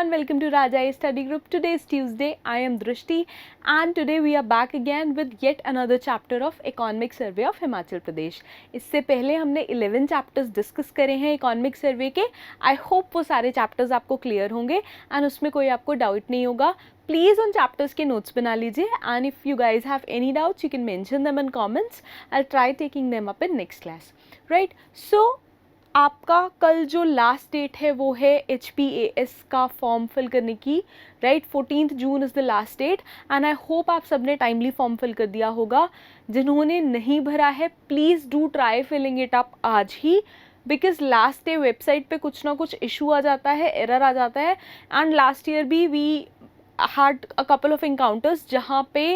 everyone, welcome to Rajai Study Group. Today is Tuesday. I am Drishti and today we are back again with yet another chapter of Economic Survey of Himachal Pradesh. इससे पहले हमने 11 chapters discuss करे हैं economic survey के. I hope वो सारे chapters आपको clear होंगे एंड उसमें कोई आपको डाउट नहीं होगा. प्लीज़ उन चैप्टर्स के नोट्स बना लीजिए and if you guys have any doubts you can mention them in comments. I try taking them up in next class. Right, so आपका कल जो लास्ट डेट है वो है HPAS का फॉर्म फिल करने की. Right, 14 June is the last date and I hope आप सबने टाइमली फॉर्म फिल कर दिया होगा. जिन्होंने नहीं भरा है please do try filling it up आज ही, बिकॉज लास्ट डे वेबसाइट पे कुछ ना कुछ इशू आ जाता है, एरर आ जाता है. एंड लास्ट ईयर भी we had a couple of encounters जहाँ पे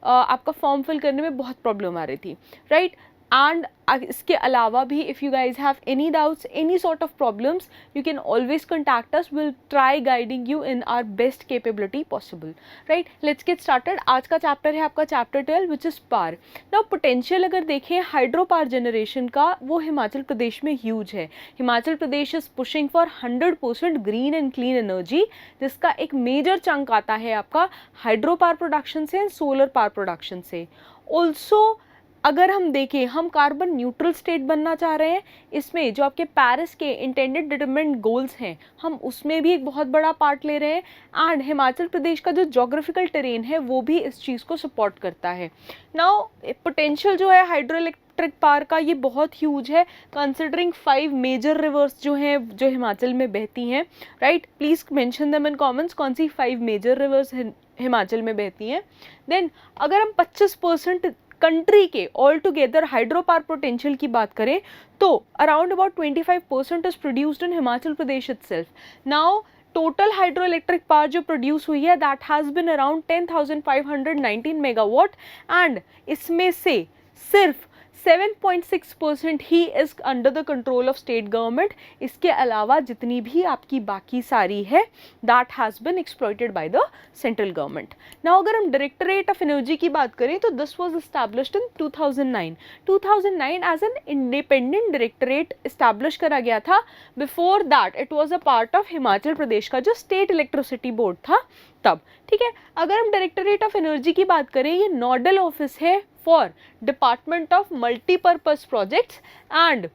आपका फॉर्म फिल करने में बहुत प्रॉब्लम आ रही थी. राइट, एंड इसके अलावा भी if you guys have any doubts, any sort of problems, you can always contact us. Will try guiding you in our best capability possible. Right, let's get started. आज का chapter है आपका chapter 12 which is पार. Now potential अगर देखें hydro power generation का, वो हिमाचल प्रदेश में ह्यूज है. Himachal Pradesh is pushing for 100% green and clean energy, जिसका एक मेजर चंक आता है आपका हाइड्रो पावर प्रोडक्शन से एंड सोलर पावर प्रोडक्शन से. ऑल्सो अगर हम देखें, हम कार्बन न्यूट्रल स्टेट बनना चाह रहे हैं. इसमें जो आपके पेरिस के इंटेंडेड डिटरमिनेंट गोल्स हैं, हम उसमें भी एक बहुत बड़ा पार्ट ले रहे हैं. एंड हिमाचल प्रदेश का जो जोग्राफिकल टेरेन है वो भी इस चीज़ को सपोर्ट करता है. नाउ पोटेंशियल जो है हाइड्रो इलेक्ट्रिक पावर का ये बहुत ह्यूज है, कंसिडरिंग 5 मेजर रिवर्स जो हैं जो हिमाचल में बहती हैं. Right, please mention them in comments कौन सी 5 मेजर रिवर्स हिमाचल में बहती हैं. देन अगर हम 25% कंट्री के all together hydro power potential की बात करें तो around about 25% is produced in Himachal Pradesh itself. Now total hydro electric power जो प्रोड्यूस हुई है that has been around 10,519 megawatt and इसमें से सिर्फ 7.6% he is under the control of state government. इसके अलावा जितनी भी आपकी बाकी सारी है that has been exploited by the central government. Now अगर हम डायरेक्टरेट ऑफ एनर्जी की बात करें तो this was established in 2009 as an independent directorate establish करा गया था. Before that it was a part of Himachal Pradesh का जो स्टेट इलेक्ट्रिसिटी बोर्ड था तब. ठीक है, अगर हम डायरेक्टरेट ऑफ एनर्जी की बात करें, ये नोडल ऑफिस है for department of multipurpose projects and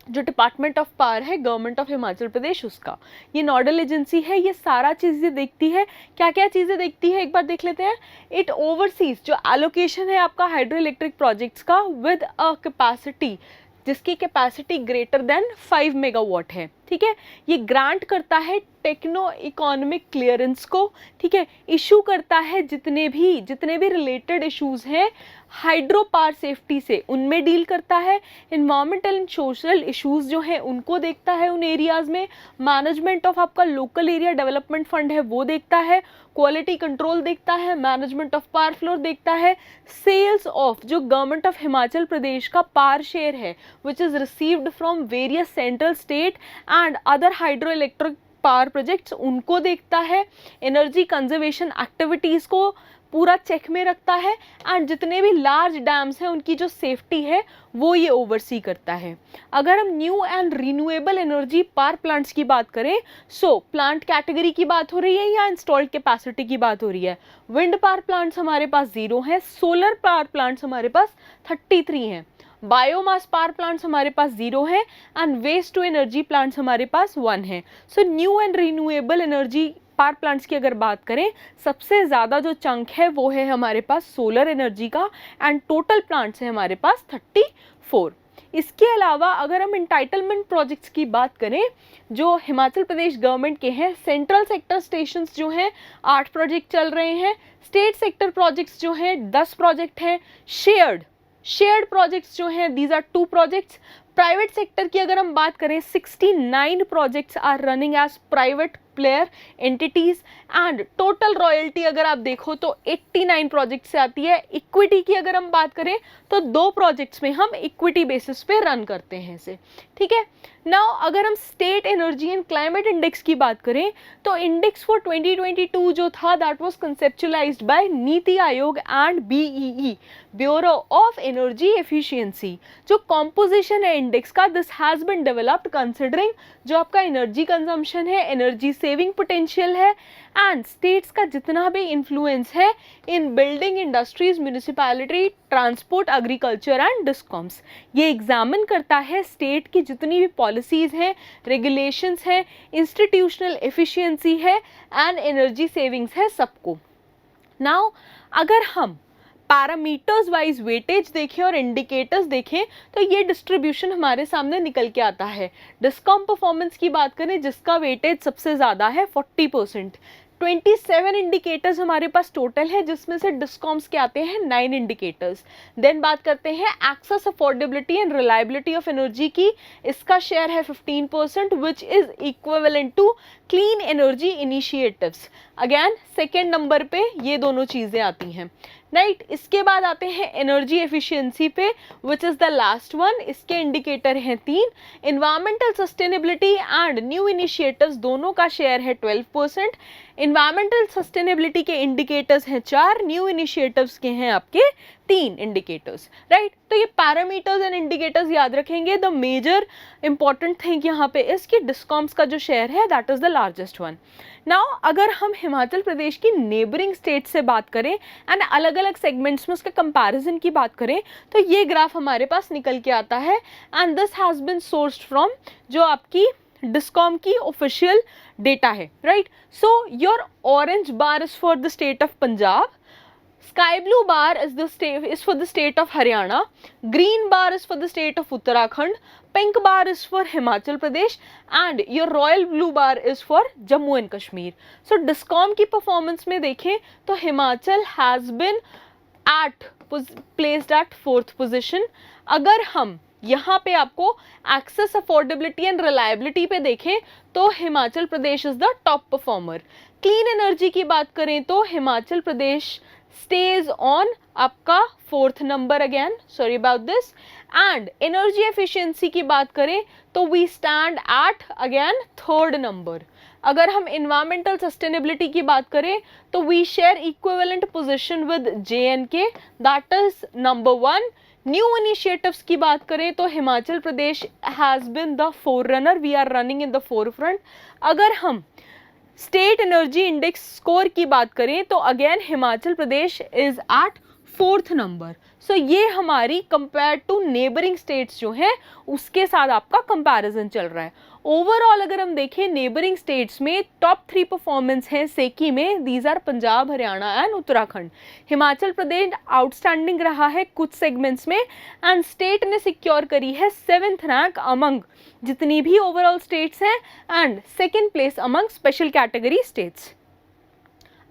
जो डिपार्टमेंट ऑफ पावर है गवर्नमेंट ऑफ हिमाचल प्रदेश उसका ये नोडल एजेंसी है. ये सारा चीज़ें देखती है. क्या क्या चीज़ें देखती है एक बार देख लेते हैं. इट ओवरसीज जो एलोकेशन है आपका हाइड्रो इलेक्ट्रिक प्रोजेक्ट्स का विद अ कैपेसिटी जिसकी कैपेसिटी ग्रेटर देन 5 मेगावाट है. ठीक है, ये ग्रांट करता है टेक्नो इकोनॉमिक क्लियरेंस को. ठीक है, इशू करता है जितने भी रिलेटेड इश्यूज हैं हाइड्रो पावर सेफ्टी से उनमें डील करता है. इन्वायरमेंटल एंड सोशल इश्यूज जो हैं उनको देखता है उन एरियाज़ में. मैनेजमेंट ऑफ आपका लोकल एरिया डेवलपमेंट फंड है वो देखता है. क्वालिटी कंट्रोल देखता है. मैनेजमेंट ऑफ पावर फ्लोर देखता है. सेल्स ऑफ जो गवर्नमेंट ऑफ हिमाचल प्रदेश का पावर शेयर है which is received from various central state and other hydro electric power projects उनको देखता है. एनर्जी कंजर्वेशन एक्टिविटीज़ को पूरा चेक में रखता है एंड जितने भी लार्ज डैम्स हैं उनकी जो सेफ्टी है वो ये ओवरसी करता है. अगर हम new and renewable energy power plants की बात करें, सो प्लांट कैटेगरी की बात हो रही है या इंस्टॉल्ड कैपेसिटी की बात हो रही है. विंड पावर प्लांट्स हमारे पास 0 हैं. सोलर पावर प्लांट्स हमारे पास 33 हैं. बायोमास पावर प्लांट्स हमारे पास 0 है and waste to energy plants हमारे पास 1 है. So new and renewable energy power plants की अगर बात करें, सबसे ज़्यादा जो चंक है वो है हमारे पास सोलर एनर्जी का एंड टोटल प्लांट्स है हमारे पास 34. इसके अलावा अगर हम इंटाइटलमेंट प्रोजेक्ट्स की बात करें जो हिमाचल प्रदेश गवर्नमेंट के हैं, सेंट्रल सेक्टर स्टेशंस जो हैं 8 प्रोजेक्ट चल रहे हैं. स्टेट सेक्टर प्रोजेक्ट्स जो हैं 10 प्रोजेक्ट हैं. शेयर्ड प्रोजेक्ट्स जो हैं these are 2 projects. Private sector की अगर हम बात करें 69 projects are running as private player entities and total royalty अगर आप देखो तो 89 प्रोजेक्ट से आती है. इक्विटी की अगर हम बात करें तो 2 प्रोजेक्ट्स में हम इक्विटी बेसिस पे रन करते हैं इसे. ठीक है, नाउ अगर हम state energy and climate index की बात करें तो इंडेक्स फॉर 2022 जो था that was कंसेप्चुलाइज्ड bye NITI Aayog and BEE bureau of energy efficiency. जो कॉम्पोजिशन है इंडेक्स का, this has been developed considering जो आपका एनर्जी कंजम्पशन है, एनर्जी सेविंग पोटेंशियल है, एंड स्टेट्स का जितना भी इन्फ्लुएंस है इन building, industries, municipality, transport, agriculture and discoms. ये एग्जामिन करता है स्टेट की जितनी भी पॉलिसीज़ हैं, रेगुलेशंस हैं, इंस्टीट्यूशनल एफिशिएंसी है एंड एनर्जी सेविंग्स है, सबको। नाउ अगर हम पैरामीटर्स वाइज वेटेज देखें और इंडिकेटर्स देखें तो ये डिस्ट्रीब्यूशन हमारे सामने निकल के आता है। डिस्कॉम परफॉर्मेंस की बात करें जिसका वेटेज सबसे ज़्यादा है 40%, 27 इंडिकेटर्स हमारे पास टोटल है जिसमें से डिस्कॉम्स के आते हैं 9 इंडिकेटर्स। देन बात करते हैं access, affordability and reliability of energy की, इसका शेयर है 15% which is equivalent to clean energy initiatives. Again second number पे ये दोनों चीज़ें आती हैं, राइट। इसके बाद आते हैं एनर्जी एफिशिएंसी पे which is the last one, इसके इंडिकेटर हैं 3। Environmental sustainability and new initiatives दोनों का शेयर है 12%। इन्वायरमेंटल सस्टेनेबिलिटी के इंडिकेटर्स हैं 4, न्यू इनिशिएटिव्स के हैं आपके 3 इंडिकेटर्स, राइट। तो ये पैरामीटर्स एंड इंडिकेटर्स याद रखेंगे। द मेजर इंपॉर्टेंट थिंग यहाँ पे इसकी डिस्कॉम्स का जो शेयर है that is the largest one. Now अगर हम हिमाचल प्रदेश की नेबरिंग स्टेट से बात करें एंड अलग अलग सेगमेंट्स में उसके कंपैरिजन की बात करें तो ये ग्राफ हमारे पास निकल के आता है and this has been sourced from जो आपकी डिस्कॉम की ऑफिशियल डेटा है, right. So your orange bar is for the state of Punjab, sky blue bar is for the state of Haryana, green bar is for the state of Uttarakhand, pink bar is for Himachal Pradesh and your royal blue bar is for Jammu and Kashmir. So DISCOM की performance में देखें तो Himachal has been placed at 4th position। अगर हम यहाँ पे आपको access, affordability and reliability पे देखें तो Himachal Pradesh is the top performer. Clean energy की बात करें तो हिमाचल प्रदेश stays on आपका 4th number, again sorry about this. And energy efficiency की बात करें तो we stand at again 3rd number. अगर हम इन्वायरमेंटल सस्टेनेबिलिटी की बात करें तो we share equivalent position with JNK, that is number 1। New initiatives की बात करें तो Himachal Pradesh has been the forerunner, we are running in the forefront. अगर हम स्टेट एनर्जी इंडेक्स स्कोर की बात करें तो again Himachal Pradesh is at 4th number. So ये हमारी कंपेयर टू नेबरिंग स्टेट्स जो हैं उसके साथ आपका कंपैरिजन चल रहा है। ओवरऑल अगर हम देखें नेबरिंग स्टेट्स में टॉप 3 परफॉर्मेंस हैं सेकी में, these are Punjab, Haryana and Uttarakhand. Himachal Pradesh outstanding रहा है कुछ सेगमेंट्स में एंड स्टेट ने सिक्योर करी है 7th रैंक अमंग जितनी भी ओवरऑल स्टेट्स हैं and 2nd place among special category states.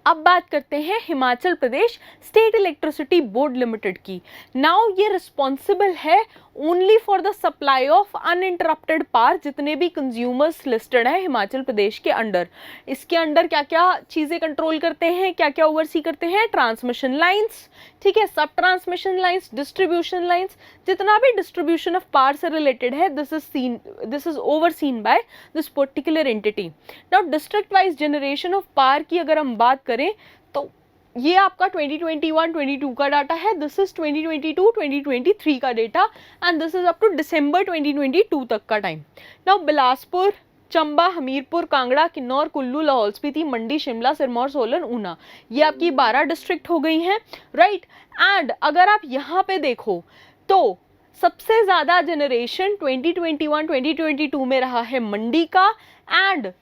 अब बात करते हैं Himachal Pradesh state electricity board limited की। नाउ ये रिस्पॉन्सिबल है only for the supply of uninterrupted power जितने भी कंज्यूमर्स लिस्टेड हैं हिमाचल प्रदेश के अंडर। इसके अंडर क्या क्या चीज़ें कंट्रोल करते हैं, क्या क्या ओवरसी करते हैं, ट्रांसमिशन लाइंस, ठीक है, सब ट्रांसमिशन लाइंस, डिस्ट्रीब्यूशन लाइंस, जितना भी डिस्ट्रीब्यूशन ऑफ पावर से रिलेटेड है this is overseen by this particular entity. Now district wise generation of power की अगर हम बात करें तो ये आपका 2021-22 का डाटा है, दिस इज 2022-2023 का data and this is up to December 2022 तक का टाइम। नाउ बिलासपुर, चंबा, हमीरपुर, कांगड़ा, किन्नौर, कुल्लू, लाहौल स्पीति, मंडी, शिमला, सिरमौर, सोलन, ऊना, ये आपकी 12 डिस्ट्रिक्ट हो गई हैं, राइट। एंड अगर आप यहाँ पे देखो तो सबसे ज़्यादा जनरेशन 2021-2022 में रहा है मंडी का एंड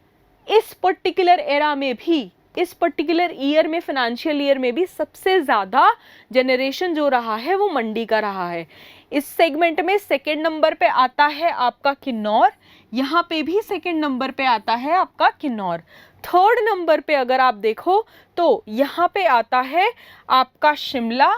इस पर्टिकुलर एरा में भी, इस पर्टिकुलर ईयर में, फाइनेंशियल ईयर में भी सबसे ज़्यादा जनरेशन जो रहा है वो मंडी का रहा है। इस सेगमेंट में 2nd नंबर पे आता है आपका किन्नौर, यहाँ पे भी 2nd नंबर पे आता है आपका किन्नौर। 3rd नंबर पे अगर आप देखो तो यहाँ पे आता है आपका शिमला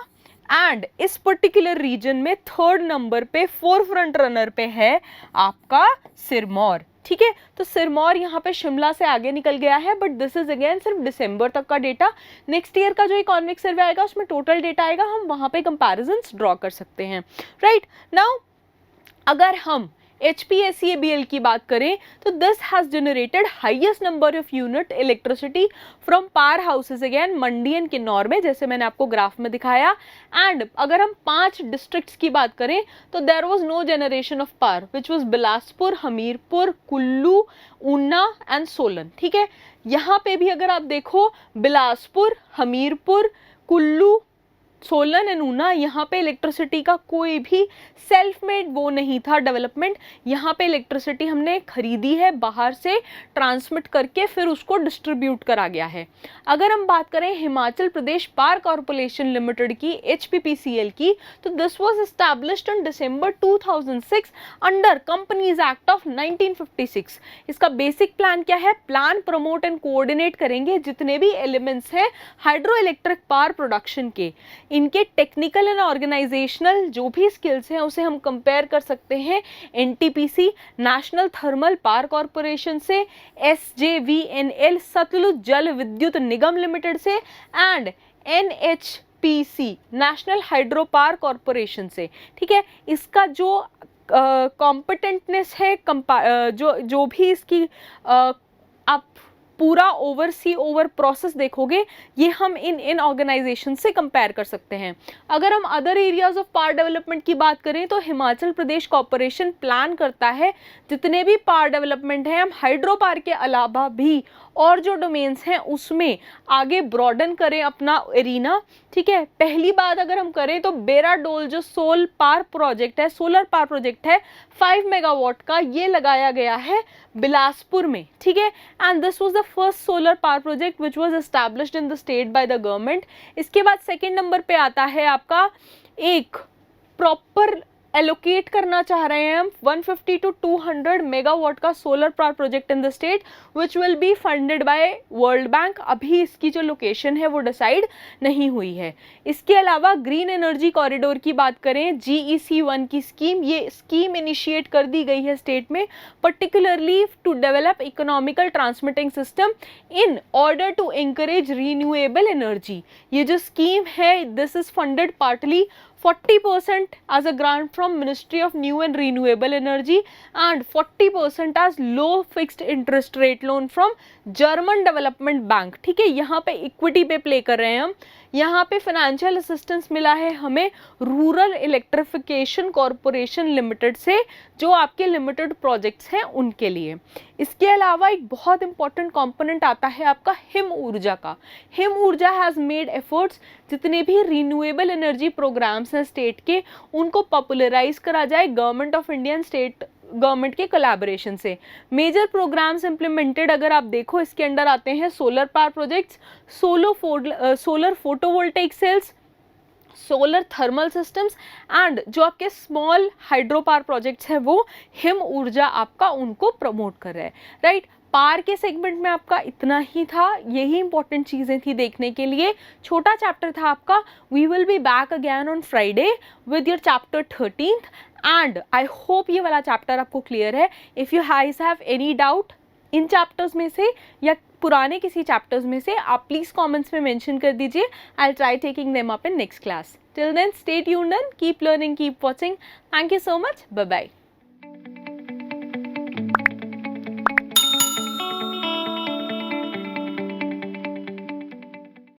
एंड इस पर्टिकुलर रीजन में 3rd नंबर पे फोरफ्रंट रनर पे है आपका सिरमौर, ठीक है। तो सिरमौर यहाँ पे शिमला से आगे निकल गया है बट दिस इज अगेन सिर्फ दिसंबर तक का डेटा। नेक्स्ट ईयर का जो इकोनॉमिक सर्वे आएगा उसमें टोटल डेटा आएगा, हम वहाँ पे कंपैरिजन्स ड्रॉ कर सकते हैं, राइट। नाउ अगर हम HPSCABL की बात करें तो this has generated highest number of unit electricity from power houses again Mandi and Kinnaur में, जैसे मैंने आपको ग्राफ में दिखाया। एंड अगर हम 5 डिस्ट्रिक्ट्स की बात करें तो there was no generation of power which was Bilaspur, Hamirpur, Kullu, Una and Solan. ठीक है, यहाँ पे भी अगर आप देखो बिलासपुर, हमीरपुर, कुल्लू, सोलन एंड ऊना, यहाँ पे इलेक्ट्रिसिटी का कोई भी सेल्फ मेड वो नहीं था डेवलपमेंट। यहाँ पे इलेक्ट्रिसिटी हमने खरीदी है बाहर से, ट्रांसमिट करके फिर उसको डिस्ट्रीब्यूट करा गया है। अगर हम बात करें Himachal Pradesh power corporation limited की, HPPCL की, तो this was established in December 2006 under companies act of 1956। इसका बेसिक प्लान क्या है? प्लान, प्रमोट एंड कोऑर्डिनेट करेंगे जितने भी एलिमेंट्स हैं हाइड्रो इलेक्ट्रिक पावर प्रोडक्शन के, इनके टेक्निकल एंड ऑर्गेनाइजेशनल जो भी स्किल्स हैं उसे हम कंपेयर कर सकते हैं NTPC national thermal power corporation से, SJVNL सतलुज जल विद्युत निगम लिमिटेड से and NHPC national hydro power corporation से। ठीक है, इसका जो कॉम्पिटेंटनेस है, जो भी इसकी आप पूरा ओवर प्रोसेस देखोगे, ये हम इन ऑर्गेनाइजेशन से कंपेयर कर सकते हैं। अगर हम other areas of power development की बात करें तो हिमाचल प्रदेश कॉर्पोरेशन प्लान करता है जितने भी पावर डेवलपमेंट हैं हम हाइड्रो पावर के अलावा भी और जो डोमेन्स हैं उसमें आगे ब्रॉडन करें अपना एरिना। ठीक है, पहली बात अगर हम करें तो बेराडोल जो सोलर पावर प्रोजेक्ट है 5 मेगावाट का, ये लगाया गया है बिलासपुर में। ठीक है, and this was the first solar power project which was established in the state by the government. इसके बाद सेकेंड नंबर पे आता है आपका एक प्रॉपर एलोकेट करना चाह रहे हैं हम 150 to 200 मेगावाट का solar power project in the state which will be funded by world bank. अभी इसकी जो लोकेशन है वो डिसाइड नहीं हुई है। इसके अलावा ग्रीन एनर्जी कॉरिडोर की बात करें, GEC1 की स्कीम, ये स्कीम इनिशिएट कर दी गई है स्टेट में particularly to develop economical transmitting system in order to encourage renewable energy. ये जो स्कीम है this is funded partly 40% as a grant from Ministry of New and Renewable Energy and 40% as low fixed interest rate loan from German Development Bank। ठीक है, यहाँ पे equity पे play कर रहे हैं हम। यहाँ पे फाइनेंशियल असिस्टेंस मिला है हमें रूरल इलेक्ट्रिफिकेशन कॉरपोरेशन लिमिटेड से, जो आपके लिमिटेड प्रोजेक्ट्स हैं उनके लिए। इसके अलावा एक बहुत इंपॉर्टेंट कंपोनेंट आता है आपका हिम ऊर्जा का। हिम ऊर्जा हैज़ मेड एफर्ट्स जितने भी रिन्यूएबल एनर्जी प्रोग्राम्स हैं स्टेट के उनको पॉपुलराइज करा जाए government of India and state government के कोलैबोरेशन से। मेजर प्रोग्राम्स इंप्लीमेंटेड अगर आप देखो इसके अंडर आते हैं solar power projects, solar photovoltaic cells, solar thermal systems and जो आपके स्मॉल हाइड्रो पावर प्रोजेक्ट्स हैं वो हिम ऊर्जा आपका उनको प्रमोट कर रहा है। राइट, पावर के सेगमेंट में आपका इतना ही था, यही इंपॉर्टेंट चीज़ें थी देखने के लिए। छोटा चैप्टर था आपका। We will be back again on Friday with your chapter 13th and I hope ये वाला चैप्टर आपको क्लियर है। If you guys have any doubt in chapters में से या पुराने किसी चैप्टर्स में से, आप प्लीज़ कमेंट्स में मेंशन कर दीजिए। I will try taking them up in next class. Till then stay tuned and keep learning, keep watching. Thank you so much, bye bye.